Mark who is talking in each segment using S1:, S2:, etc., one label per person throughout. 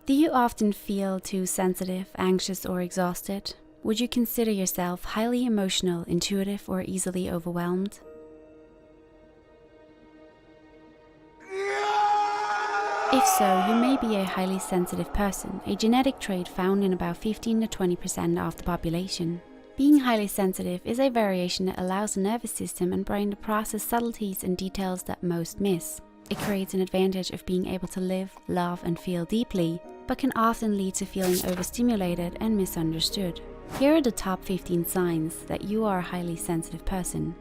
S1: Do you often feel too sensitive, anxious, or exhausted? Would you consider yourself highly emotional, intuitive, or easily overwhelmed? If so, you may be a highly sensitive person, a genetic trait found in about 15 to 20% of the population. Being highly sensitive is a variation that allows the nervous system and brain to process subtleties and details that most miss. It creates an advantage of being able to live, love, and feel deeply, but can often lead to feeling overstimulated and misunderstood. Here are the top 15 signs that you are a highly sensitive person.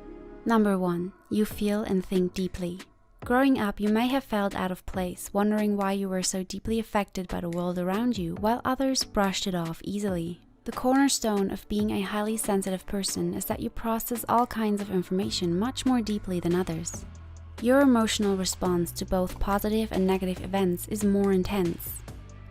S1: Number 1. You feel and think deeply. Growing up, you may have felt out of place, wondering why you were so deeply affected by the world around you, while others brushed it off easily. The cornerstone of being a highly sensitive person is that you process all kinds of information much more deeply than others. Your emotional response to both positive and negative events is more intense.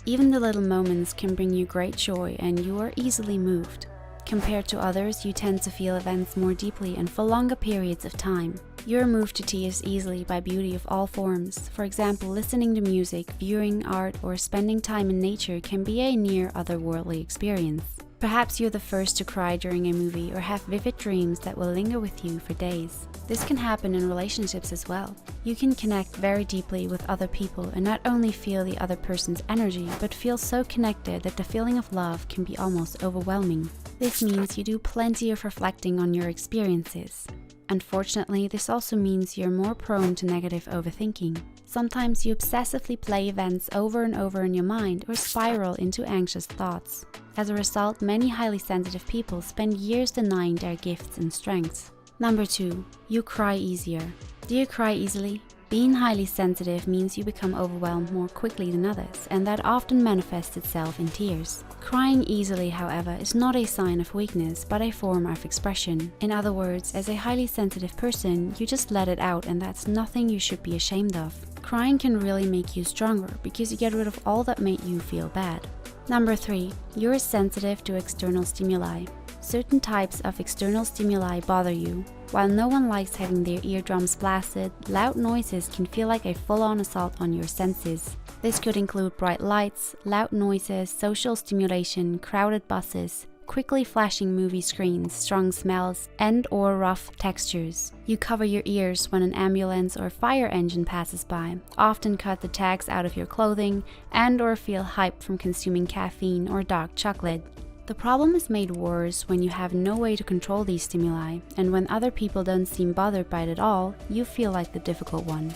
S1: Even the little moments can bring you great joy and you are easily moved. Compared to others, you tend to feel events more deeply and for longer periods of time. You are moved to tears easily by beauty of all forms. For example, listening to music, viewing art, or spending time in nature can be a near otherworldly experience. Perhaps you're the first to cry during a movie or have vivid dreams that will linger with you for days. This can happen in relationships as well. You can connect very deeply with other people and not only feel the other person's energy, but feel so connected that the feeling of love can be almost overwhelming. This means you do plenty of reflecting on your experiences. Unfortunately, this also means you're more prone to negative overthinking. Sometimes you obsessively play events over and over in your mind or spiral into anxious thoughts. As a result, many highly sensitive people spend years denying their gifts and strengths. Number 2. You cry easier. Do you cry easily? Being highly sensitive means you become overwhelmed more quickly than others, and that often manifests itself in tears. Crying easily, however, is not a sign of weakness, but a form of expression. In other words, as a highly sensitive person, you just let it out, and that's nothing you should be ashamed of. Crying can really make you stronger because you get rid of all that made you feel bad. Number 3. You're sensitive to external stimuli. Certain types of external stimuli bother you. While no one likes having their eardrums blasted, loud noises can feel like a full-on assault on your senses. This could include bright lights, loud noises, social stimulation, crowded buses, quickly flashing movie screens, strong smells, and/or rough textures. You cover your ears when an ambulance or fire engine passes by, often cut the tags out of your clothing, and/or feel hyped from consuming caffeine or dark chocolate. The problem is made worse when you have no way to control these stimuli, and when other people don't seem bothered by it at all, you feel like the difficult one.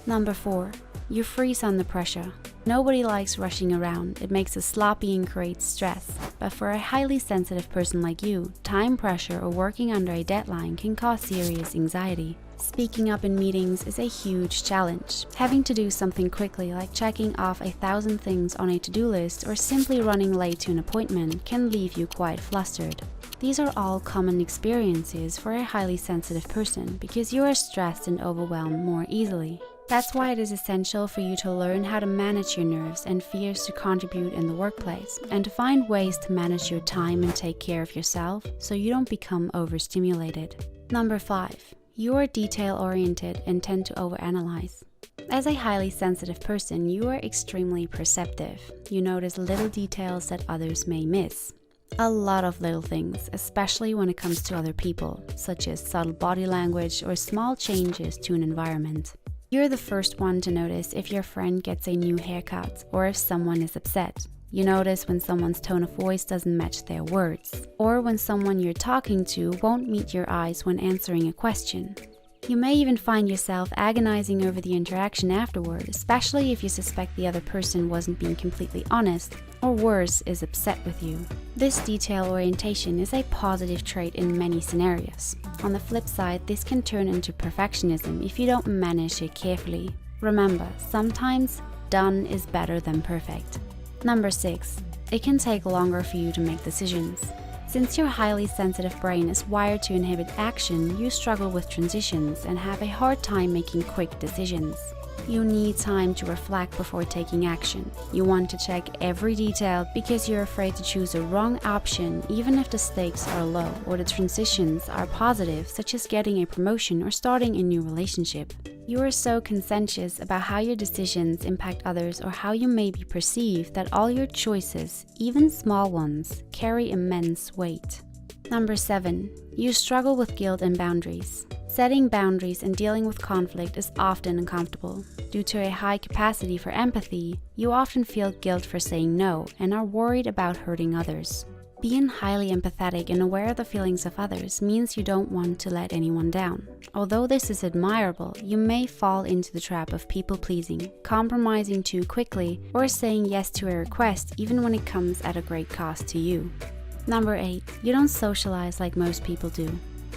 S1: Number 4. You freeze under pressure. Nobody likes rushing around, it makes us sloppy and creates stress. But for a highly sensitive person like you, time pressure or working under a deadline can cause serious anxiety. Speaking up in meetings is a huge challenge. Having to do something quickly, like checking off 1,000 things on a to-do list or simply running late to an appointment, can leave you quite flustered. These are all common experiences for a highly sensitive person because you are stressed and overwhelmed more easily. That's why it is essential for you to learn how to manage your nerves and fears to contribute in the workplace, and to find ways to manage your time and take care of yourself so you don't become overstimulated. Number 5. You are detail-oriented and tend to overanalyze. As a highly sensitive person, you are extremely perceptive. You notice little details that others may miss. A lot of little things, especially when it comes to other people, such as subtle body language or small changes to an environment. You're the first one to notice if your friend gets a new haircut or if someone is upset. You notice when someone's tone of voice doesn't match their words, or when someone you're talking to won't meet your eyes when answering a question. You may even find yourself agonizing over the interaction afterward, especially if you suspect the other person wasn't being completely honest, or worse, is upset with you. This detail orientation is a positive trait in many scenarios. On the flip side, this can turn into perfectionism if you don't manage it carefully. Remember, sometimes done is better than perfect. Number 6. It can take longer for you to make decisions. Since your highly sensitive brain is wired to inhibit action, you struggle with transitions and have a hard time making quick decisions. You need time to reflect before taking action. You want to check every detail because you're afraid to choose a wrong option even if the stakes are low or the transitions are positive, such as getting a promotion or starting a new relationship. You are so conscientious about how your decisions impact others or how you may be perceived that all your choices, even small ones, carry immense weight. Number 7. You struggle with guilt and boundaries. Setting boundaries and dealing with conflict is often uncomfortable. Due to a high capacity for empathy, you often feel guilt for saying no and are worried about hurting others. Being highly empathetic and aware of the feelings of others means you don't want to let anyone down. Although this is admirable, you may fall into the trap of people-pleasing, compromising too quickly, or saying yes to a request even when it comes at a great cost to you. Number 8. You don't socialize like most people do.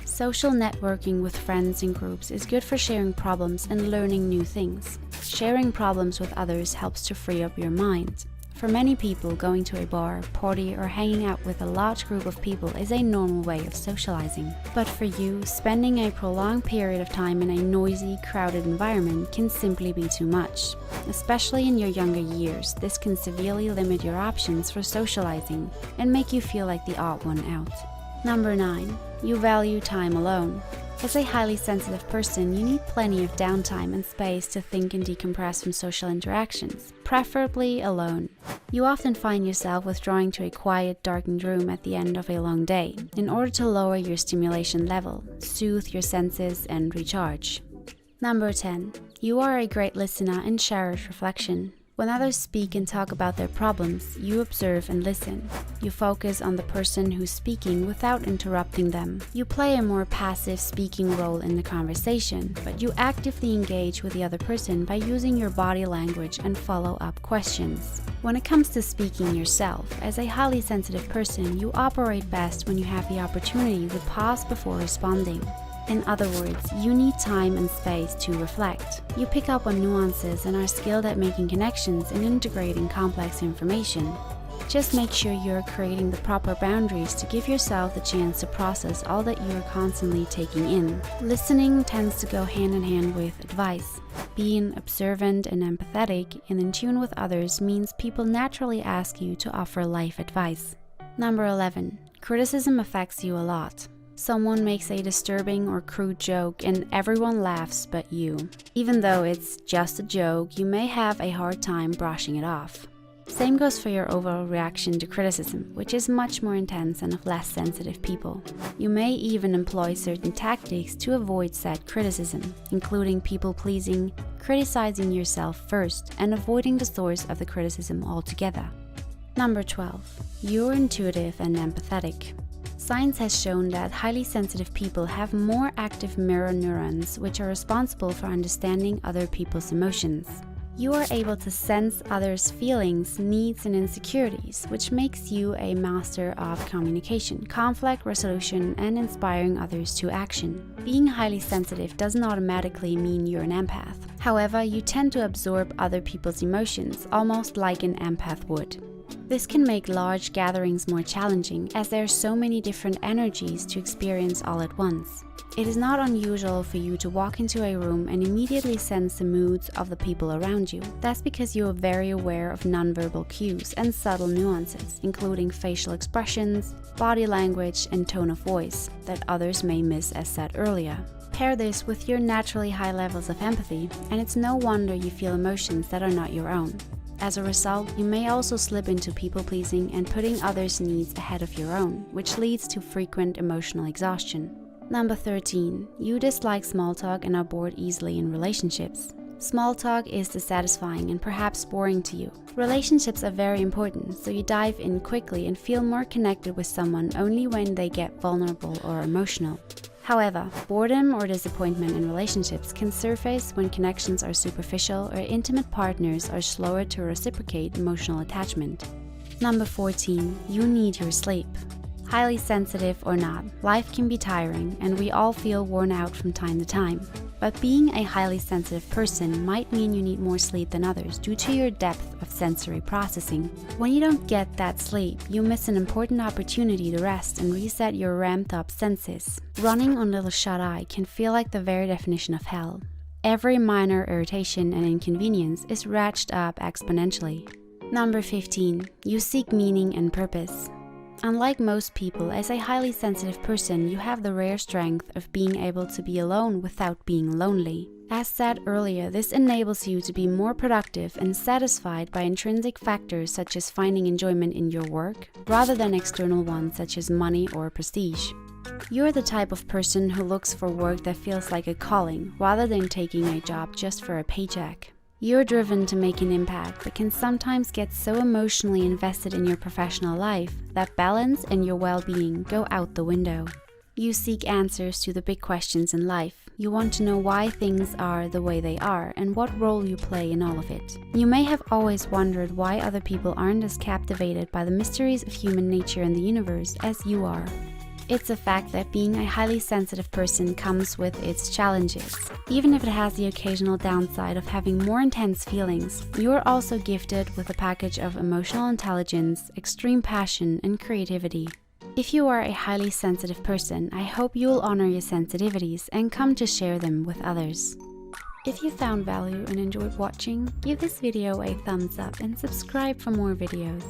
S1: Social networking with friends and groups is good for sharing problems and learning new things. Sharing problems with others helps to free up your mind. For many people, going to a bar, party, or hanging out with a large group of people is a normal way of socializing. But for you, spending a prolonged period of time in a noisy, crowded environment can simply be too much. Especially in your younger years, this can severely limit your options for socializing and make you feel like the odd one out. Number 9. You value time alone. As a highly sensitive person, you need plenty of downtime and space to think and decompress from social interactions, preferably alone. You often find yourself withdrawing to a quiet, darkened room at the end of a long day, in order to lower your stimulation level, soothe your senses, and recharge. Number 10. You are a great listener and cherish reflection. When others speak and talk about their problems, you observe and listen. You focus on the person who's speaking without interrupting them. You play a more passive speaking role in the conversation, but you actively engage with the other person by using your body language and follow-up questions. When it comes to speaking yourself, as a highly sensitive person, you operate best when you have the opportunity to pause before responding. In other words, you need time and space to reflect. You pick up on nuances and are skilled at making connections and integrating complex information. Just make sure you're creating the proper boundaries to give yourself the chance to process all that you are constantly taking in. Listening tends to go hand in hand with advice. Being observant and empathetic and in tune with others means people naturally ask you to offer life advice. Number 11. Criticism affects you a lot. Someone makes a disturbing or crude joke and everyone laughs but you. Even though it's just a joke, you may have a hard time brushing it off. Same goes for your overall reaction to criticism, which is much more intense than of less sensitive people. You may even employ certain tactics to avoid said criticism, including people-pleasing, criticizing yourself first, and avoiding the source of the criticism altogether. Number 12. You're intuitive and empathetic. Science has shown that highly sensitive people have more active mirror neurons, which are responsible for understanding other people's emotions. You are able to sense others' feelings, needs, and insecurities, which makes you a master of communication, conflict resolution, and inspiring others to action. Being highly sensitive doesn't automatically mean you're an empath. However, you tend to absorb other people's emotions, almost like an empath would. This can make large gatherings more challenging, as there are so many different energies to experience all at once. It is not unusual for you to walk into a room and immediately sense the moods of the people around you. That's because you are very aware of nonverbal cues and subtle nuances, including facial expressions, body language, and tone of voice, that others may miss as said earlier. Pair this with your naturally high levels of empathy, and it's no wonder you feel emotions that are not your own. As a result, you may also slip into people-pleasing and putting others' needs ahead of your own, which leads to frequent emotional exhaustion. Number 13. You dislike small talk and are bored easily in relationships. Small talk is dissatisfying and perhaps boring to you. Relationships are very important, so you dive in quickly and feel more connected with someone only when they get vulnerable or emotional. However, boredom or disappointment in relationships can surface when connections are superficial or intimate partners are slower to reciprocate emotional attachment. Number 14. You need your sleep. Highly sensitive or not, life can be tiring and we all feel worn out from time to time. But being a highly sensitive person might mean you need more sleep than others due to your depth of sensory processing. When you don't get that sleep, you miss an important opportunity to rest and reset your ramped up senses. Running on little shut-eye can feel like the very definition of hell. every minor irritation and inconvenience is ratcheted up exponentially. Number 15. You seek meaning and purpose. Unlike most people, as a highly sensitive person, you have the rare strength of being able to be alone without being lonely. As said earlier, this enables you to be more productive and satisfied by intrinsic factors such as finding enjoyment in your work, rather than external ones such as money or prestige. You're the type of person who looks for work that feels like a calling, rather than taking a job just for a paycheck. You're driven to make an impact, but can sometimes get so emotionally invested in your professional life that balance and your well-being go out the window. You seek answers to the big questions in life. You want to know why things are the way they are and what role you play in all of it. You may have always wondered why other people aren't as captivated by the mysteries of human nature and the universe as you are. It's a fact that being a highly sensitive person comes with its challenges. Even if it has the occasional downside of having more intense feelings, you are also gifted with a package of emotional intelligence, extreme passion, and creativity. If you are a highly sensitive person, I hope you'll honor your sensitivities and come to share them with others. If you found value and enjoyed watching, give this video a thumbs up and subscribe for more videos.